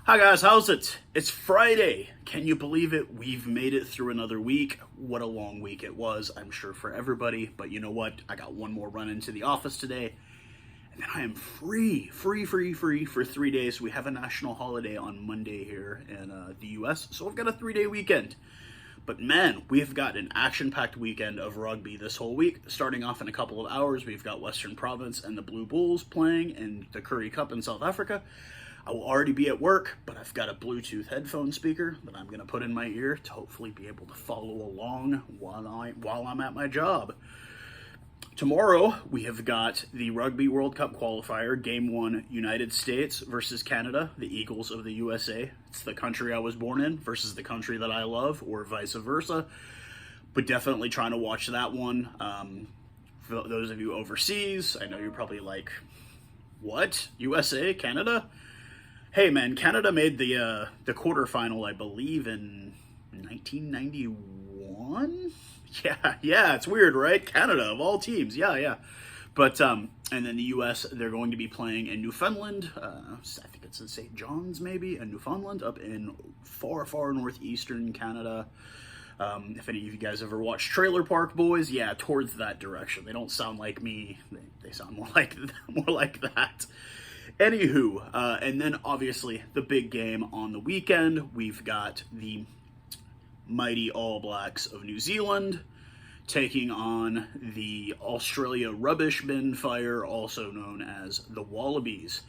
Hi guys, how's it? It's Friday. Can you believe it? We've made it through another week. What a long week it was, I'm sure, for everybody. But you know what? I got one more run into the office today. And then I am free for 3 days. We have a national holiday on Monday here in the US. So I've got a 3-day weekend. But man, we've got an action-packed weekend of rugby this whole week. Starting off in a couple of hours, we've got Western Province and the Blue Bulls playing in the Currie Cup in South Africa. I will already be at work, but I've got a Bluetooth headphone speaker that I'm going to put in my ear to hopefully be able to follow along while I'm at my job. Tomorrow, we have got the Rugby World Cup qualifier, Game 1, United States versus Canada, the Eagles of the USA. It's the country I was born in versus the country that I love, or vice versa. But definitely trying to watch that one. For those of you overseas, I know you're probably like, what? USA? Canada? Hey man, Canada made the quarterfinal, I believe, in 1991? Yeah, it's weird, right? Canada, of all teams, yeah. But, and then the U.S., they're going to be playing in Newfoundland, I think it's in St. John's, maybe, in Newfoundland, up in far northeastern Canada. If any of you guys ever watched Trailer Park Boys, yeah, towards that direction. They don't sound like me, they sound more like that. Anywho, and then obviously the big game on the weekend, we've got the mighty All Blacks of New Zealand taking on the Australia Rubbish Bin Fire, also known as the Wallabies.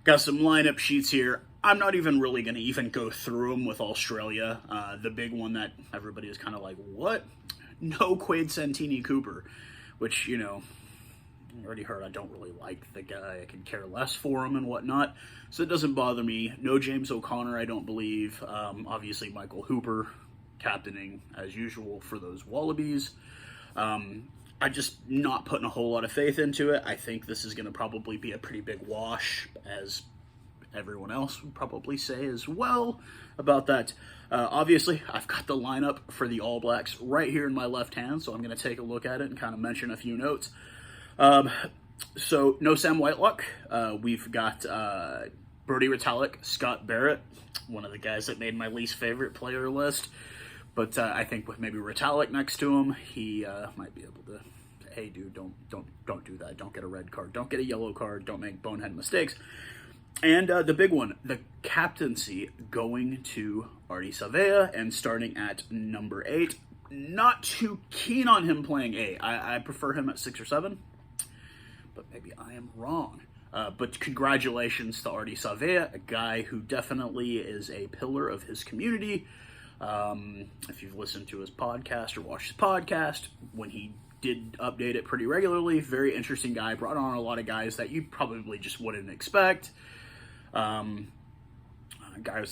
Got some lineup sheets here. I'm not even really going to even go through them with Australia. The big one that everybody is kind of like, what? No Quade Santini Cooper, which, you know, you already heard I don't really like the guy. I could care less for him and whatnot, so it doesn't bother me. No James O'Connor, I don't believe. Obviously, Michael Hooper captaining, as usual, for those Wallabies. I'm just not putting a whole lot of faith into it. I think this is going to probably be a pretty big wash, as everyone else would probably say as well about that. Obviously, I've got the lineup for the All Blacks right here in my left hand, so I'm going to take a look at it and kind of mention a few notes. So no Sam Whitelock. We've got Brodie Retallick, Scott Barrett, one of the guys that made my least favorite player list. But I think with maybe Retallick next to him, he might be able to, hey dude, don't do that. Don't get a red card. Don't get a yellow card. Don't make bonehead mistakes. And the big one, the captaincy going to Artie Savea and starting at number 8. Not too keen on him playing 8. I prefer him at 6 or 7. But maybe I am wrong. But congratulations to Artie Savea, a guy who definitely is a pillar of his community. If you've listened to his podcast or watched his podcast, when he did update it pretty regularly, very interesting guy, brought on a lot of guys that you probably just wouldn't expect. Guys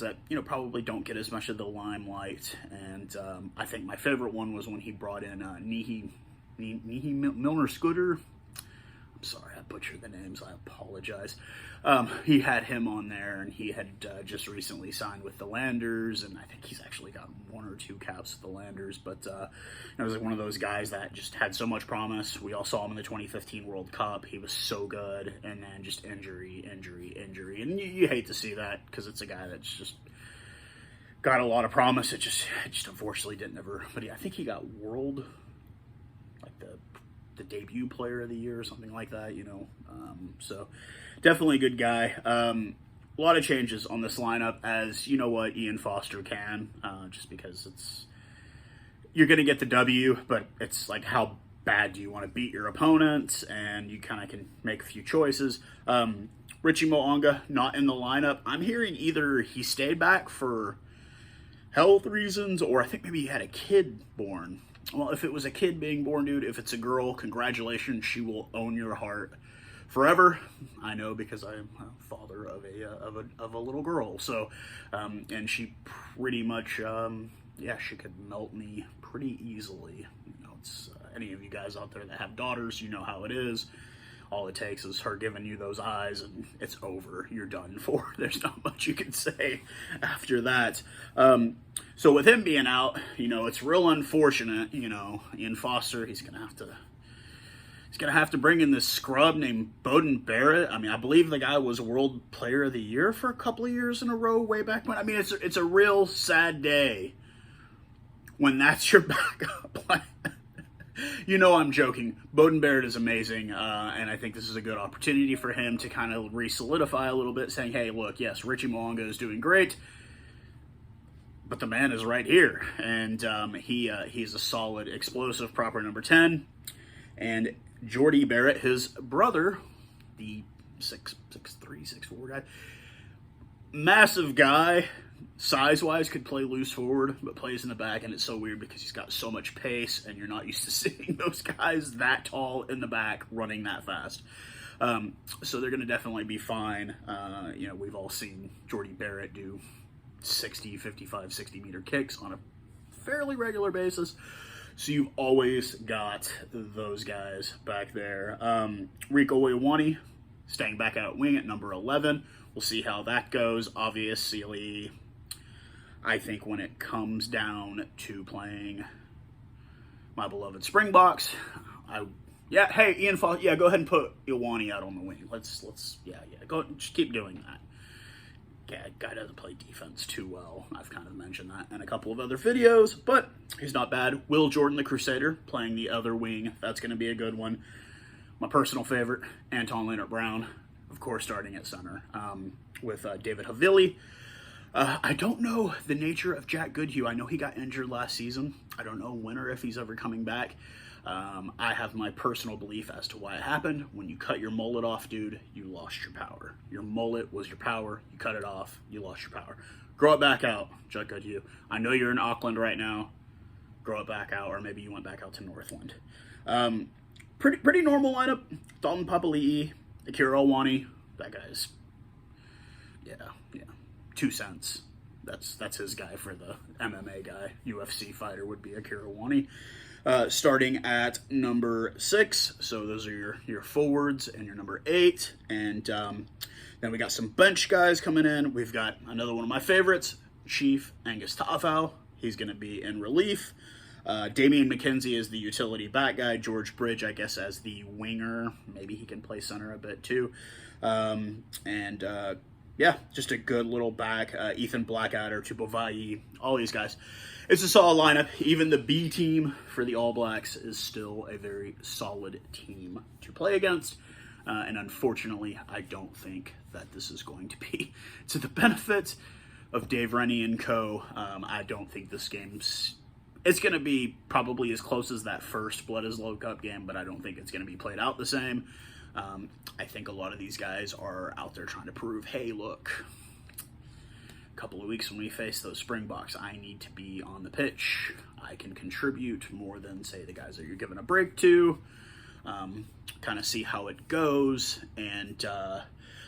that, you know, probably don't get as much of the limelight. And I think my favorite one was when he brought in Nihi Milner-Scooter. I'm sorry, I butchered the names. I apologize. He had him on there, and he had just recently signed with the Landers, and I think he's actually got 1 or 2 caps with the Landers. But it was like one of those guys that just had so much promise. We all saw him in the 2015 World Cup. He was so good, and then just injury. And you hate to see that because it's a guy that's just got a lot of promise. It just unfortunately didn't ever. But I think he got world, like the debut player of the year or something like that, you know. So definitely a good guy. A lot of changes on this lineup, as you know what Ian Foster can, just because you're going to get the W, but it's like how bad do you want to beat your opponent, and you kind of can make a few choices. Richie Mo'unga, not in the lineup. I'm hearing either he stayed back for health reasons, or I think maybe he had a kid born. Well, if it was a kid being born, dude, if it's a girl, congratulations, she will own your heart forever. I know, because I'm a father of a little girl. So, and she pretty much, she could melt me pretty easily. You know, it's any of you guys out there that have daughters, you know how it is. All it takes is her giving you those eyes, and it's over. You're done for. There's not much you can say after that. So with him being out, you know, it's real unfortunate. You know, Ian Foster, he's going to have to He's going to have to bring in this scrub named Bowden Barrett. I mean, I believe the guy was World Player of the Year for a couple of years in a row way back when. I mean, it's a real sad day when that's your backup plan. You know I'm joking. Bowden Barrett is amazing, and I think this is a good opportunity for him to kind of re-solidify a little bit, saying, hey, look, yes, Richie Mo'unga is doing great, but the man is right here, and he's a solid, explosive, proper number 10, and Jordy Barrett, his brother, the 6'3", 6'4" guy, massive guy, size-wise could play loose forward, but plays in the back, and it's so weird because he's got so much pace, and you're not used to seeing those guys that tall in the back running that fast. So they're going to definitely be fine. You know, we've all seen Jordy Barrett do 60, 55, 60-meter kicks on a fairly regular basis. So you've always got those guys back there. Rico Iwani staying back out wing at number 11. We'll see how that goes. Obviously, I think when it comes down to playing my beloved Springboks, hey, Ian Foss, go ahead and put Iwani out on the wing. Let's, go, just keep doing that. Yeah, guy doesn't play defense too well. I've kind of mentioned that in a couple of other videos, but he's not bad. Will Jordan, the Crusader, playing the other wing. That's going to be a good one. My personal favorite, Anton Leonard-Brown, of course, starting at center with David Havili. I don't know the nature of Jack Goodhue. I know he got injured last season. I don't know when or if he's ever coming back. I have my personal belief as to why it happened. When you cut your mullet off, dude, you lost your power. Your mullet was your power. You cut it off, you lost your power. Grow it back out, Jack Goodhue. I know you're in Auckland right now. Grow it back out, or maybe you went back out to Northland. Pretty normal lineup. Dalton Papali'i, Akira Iwani. That guy's, yeah. 2 cents. That's his guy for the MMA guy. UFC fighter would be Akira Iwani. Starting at number 6. So those are your forwards and your number 8. And then we got some bench guys coming in. We've got another one of my favorites, Chief Angus Tafau. He's going to be in relief. Damian McKenzie is the utility back guy. George Bridge, I guess, as the winger. Maybe he can play center a bit too. Just a good little back. Ethan Blackadder, Tupavai, all these guys. It's a solid lineup. Even the B team for the All Blacks is still a very solid team to play against. And unfortunately, I don't think that this is going to be to the benefit of Dave Rennie and co. I don't think this game's... It's going to be probably as close as that first Blood is Low Cup game, but I don't think it's going to be played out the same. I think a lot of these guys are out there trying to prove, hey, look, a couple of weeks when we face those Springboks, I need to be on the pitch. I can contribute more than, say, the guys that you're giving a break to. Kind of see how it goes. And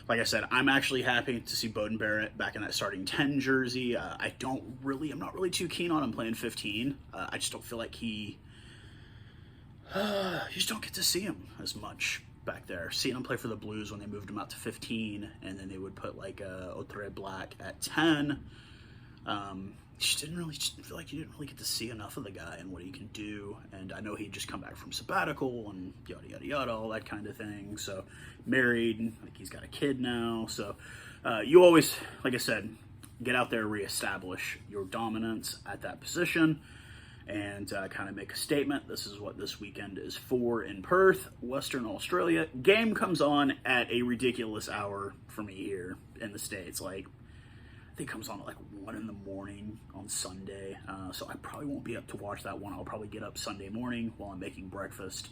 like I said, I'm actually happy to see Bowden Barrett back in that starting 10 jersey. I'm not really too keen on him playing 15. I just don't feel like you just don't get to see him as much back there. Seeing him play for the Blues when they moved him out to 15, and then they would put like Otre Black at 10. Just didn't feel like you didn't really get to see enough of the guy and what he can do. And I know he'd just come back from sabbatical and yada yada yada, all that kind of thing. So married, like he's got a kid now. So you always, like I said, get out there, reestablish your dominance at that position, and kind of make a statement. This is what this weekend is for in Perth, Western Australia. Game comes on at a ridiculous hour for me here in the States. Like, I think it comes on at like 1 in the morning on Sunday. So I probably won't be up to watch that one. I'll probably get up Sunday morning while I'm making breakfast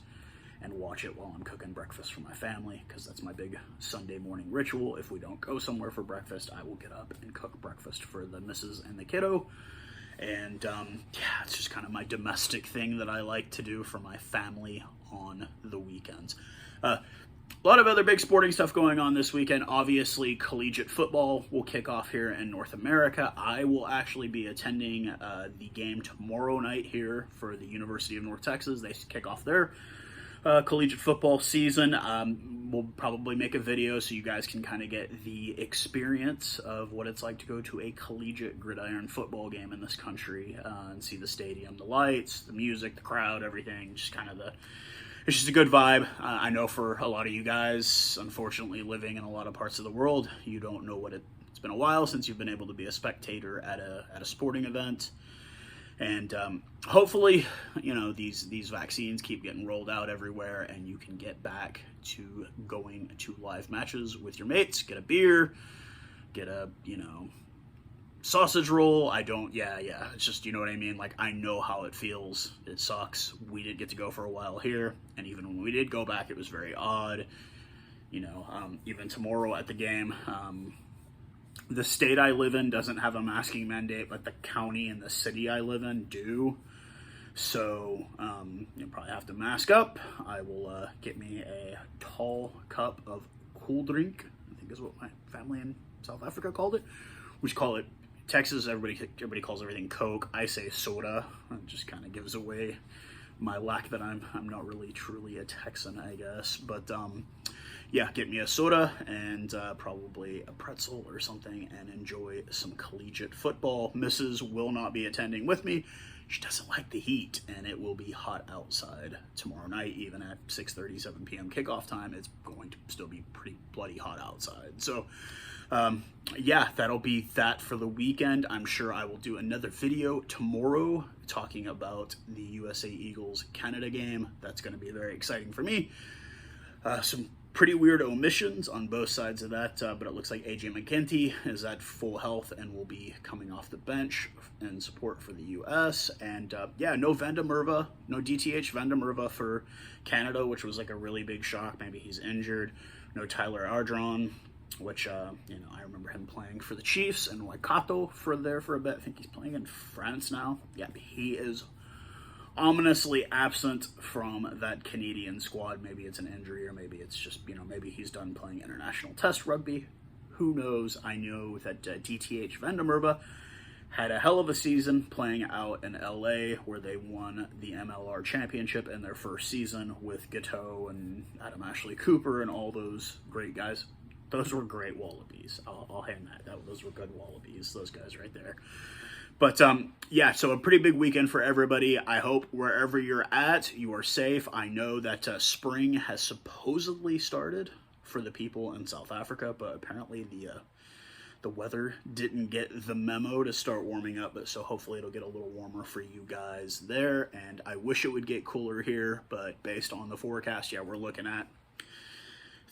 and watch it while I'm cooking breakfast for my family, because that's my big Sunday morning ritual. If we don't go somewhere for breakfast, I will get up and cook breakfast for the missus and the kiddo. And it's just kind of my domestic thing that I like to do for my family on the weekends. A lot of other big sporting stuff going on this weekend. Obviously, collegiate football will kick off here in North America. I will actually be attending the game tomorrow night here for the University of North Texas. They kick off their collegiate football season. We'll probably make a video so you guys can kind of get the experience of what it's like to go to a collegiate gridiron football game in this country and see the stadium, the lights, the music, the crowd, everything. Just kind of it's just a good vibe. I know for a lot of you guys, unfortunately, living in a lot of parts of the world, you don't know what it's been a while since you've been able to be a spectator at a sporting event. And hopefully, you know, these vaccines keep getting rolled out everywhere, and you can get back to going to live matches with your mates, get a beer, get a, you know, sausage roll. Yeah, it's just, you know what I mean? Like, I know how it feels. It sucks. We didn't get to go for a while here, and even when we did go back, it was very odd. You know, even tomorrow at the game, the state I live in doesn't have a masking mandate, but the county and the city I live in do. So you'll probably have to mask up. I will get me a tall cup of cool drink, I think is what my family in South Africa called it. We just call it, Texas, everybody calls everything Coke. I say soda. It just kind of gives away my lack that I'm not really truly a Texan, I guess. But yeah, get me a soda and probably a pretzel or something and enjoy some collegiate football. Mrs. will not be attending with me. She doesn't like the heat, and it will be hot outside tomorrow night, even at 6:30, 7 p.m. kickoff time. It's going to still be pretty bloody hot outside. So, yeah, that'll be that for the weekend. I'm sure I will do another video tomorrow talking about the USA Eagles Canada game. That's going to be very exciting for me. Some pretty weird omissions on both sides of that, but it looks like AJ McGinty is at full health and will be coming off the bench in support for the U.S. And yeah, no Vandermerva, no DTH Vandermerva for Canada, which was like a really big shock. Maybe he's injured. No Tyler Ardron, which, you know, I remember him playing for the Chiefs and Waikato for a bit. I think he's playing in France now. Yeah, he is ominously absent from that Canadian squad. Maybe it's an injury, or maybe it's just, you know, maybe he's done playing international test rugby. Who knows? I know that DTH Vandermerva had a hell of a season playing out in LA, where they won the MLR championship in their first season with Gateau and Adam Ashley Cooper and all those great guys. Those were great Wallabies. I'll hand that. Those were good Wallabies, those guys right there. But yeah, so a pretty big weekend for everybody. I hope wherever you're at, you are safe. I know that spring has supposedly started for the people in South Africa, but apparently the weather didn't get the memo to start warming up. But so hopefully it'll get a little warmer for you guys there. And I wish it would get cooler here, but based on the forecast, yeah, we're looking at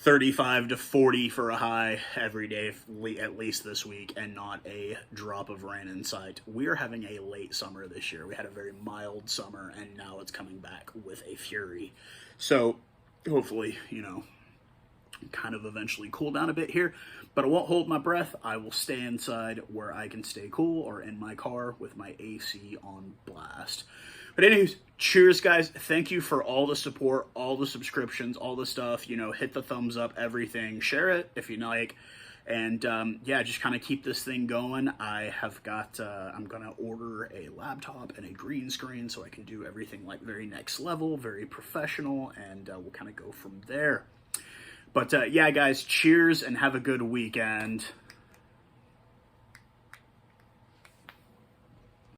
35 to 40 for a high every day, at least this week, and not a drop of rain in sight. We are having a late summer this year. We had a very mild summer, and now it's coming back with a fury. So hopefully, you know, kind of eventually cool down a bit here, but I won't hold my breath. I will stay inside where I can stay cool, or in my car with my AC on blast. But anyways, cheers, guys. Thank you for all the support, all the subscriptions, all the stuff. You know, hit the thumbs up, everything. Share it if you like. And yeah, just kind of keep this thing going. I have got, I'm going to order a laptop and a green screen so I can do everything like very next level, very professional, and we'll kind of go from there. But yeah, guys, cheers and have a good weekend.